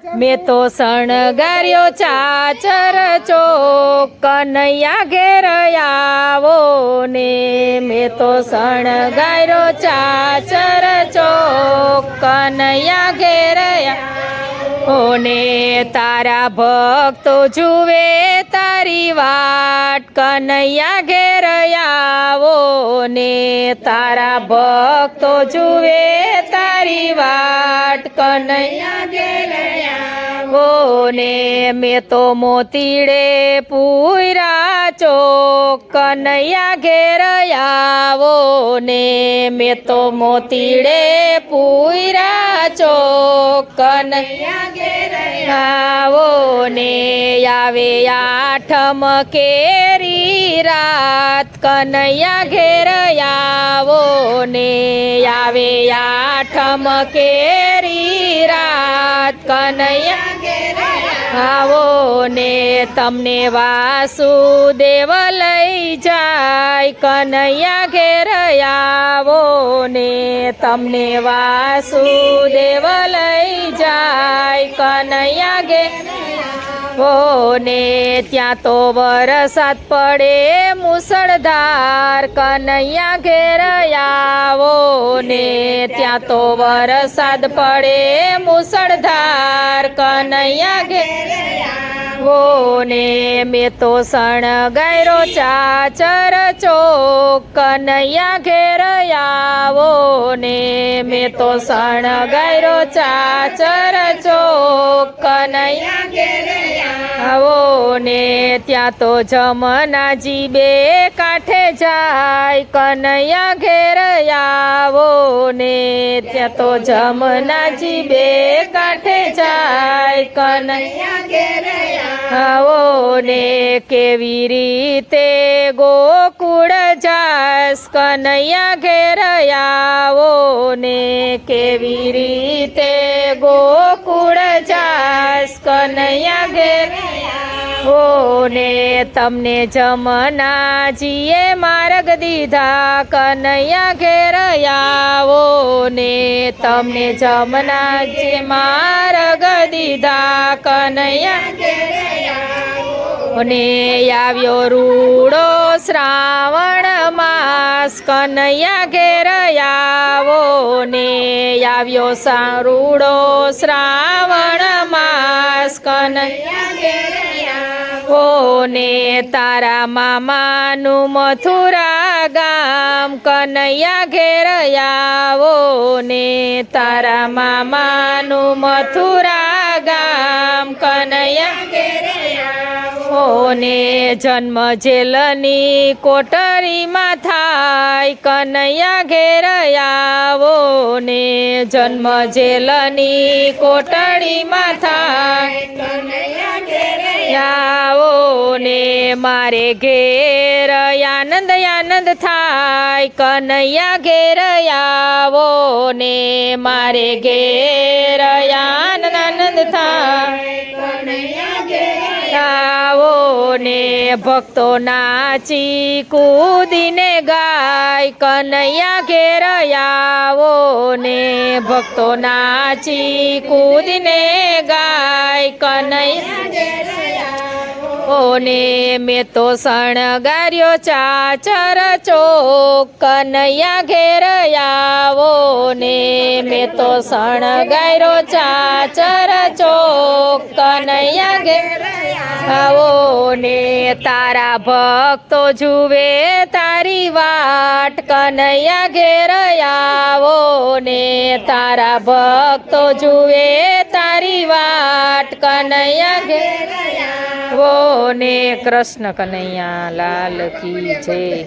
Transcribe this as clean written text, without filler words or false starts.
મેં તો શણગાર્યો ચાચર ચોક કનૈયા ઘેર આવો ને. મેં તો શણગાર્યો ચાચર ચોક કનૈયા ઘેર આવો ને. તારા ભક્તો જુએ તારી વાટ કનૈયા ઘેર આવો ને. તારા ભક્તો જુએ તારી વાટ કનૈયા ઘેર આવો ને. મેં તો મોતીડે પૂરા ચોક કનૈયા ઘેર આવો ને. મેં તો મોતીડે પૂરા ચોક કનૈયા ઘેર આવો ને. આવે આઠમ કેરી રાત કનૈયા ઘેર આવો ને. આવે આઠમ કેરી રાત કનૈયા ઘેર આવો ને. તમને વાસુદેવ લઈ જાય કનૈયા ઘેર આવો ને. તમને વાસુદેવ લઈ જાય કનૈયા ઘેર ને. ત્યાં તો વરસાદ પડે મુસળધાર કનૈયા ઘેર આવો ને. ત્યાં તો વરસાદ પડે મુસળધાર કનૈયા ઘેર આવો ને. મેં તો શણગાર્યો ચાચર ચોક કનૈયા ઘેર આવો ને. મેં તો શણગાર્યો ચાચર ચોક કનૈયા ઘેર આવો ને. ત્યાં તો જમનાજી બે કાંઠે જાય કનૈયા ઘેર આવો ને. ત્યાં તો જમનાજી બે કાંઠે જાય કનૈયા ઘેર આવો ને. કેવી રીતે ગોકુળ જાસ કનૈયા ઘેર આવો ને. કેવી રીતે ગોકુળ જાસ કનૈયા ઘેર ને. તમને જમનાજીએ માર્ગ દીધા કનૈયા ઘેર આવો ને. તમને જમનાજીએ માર્ગ દીધા કનૈયા ઘેર આવો ને. આવ્યો રૂડો શ્રાવણ માસ કનૈયા ઘેર આવો ને. આવ્યો રૂડો શ્રાવણ માસ કનૈયા ઘેર આવો ને. તારા મામાનું મથુરા ગામ કનૈયા ઘેર આવો ને. તારા મામાનું મથુરા ગામ કનૈયા ઘેર આવો ને. જન્મ જેલની કોટરીમાં થાય કનૈયા ઘેર આવો ને. જન્મ જેલની કોટરીમાં થાય કનૈયા ઘેર આવો ને. મારે ઘેર આનંદ આનંદ થાય કનૈયા ઘેર આવો ને. મારે ઘેર આનંદ આનંદ થાય કનૈયા ઘેર આવો ને. ભક્તો નાચી કૂદીને ગાય કનૈયા ઘેર આવો ને. ભક્તો નાચી કૂદીને ગાય કનૈયા ઘેર આવો ને. મેં તો શણગાર્યો ચાચર ચોક કનૈયા ઘેર આવો ને. મેં તો શણગાર્યો ચાચર ચોક કનૈયા ઘેર આવો ને. તારા ભક્તો જુએ તારી વાટ કનૈયા ઘેર આવો ને. તારા ભક્તો જુએ તારી વાટ કનૈયા ઘેર આવો ને. કૃષ્ણ કનૈયા લાલ કી જય.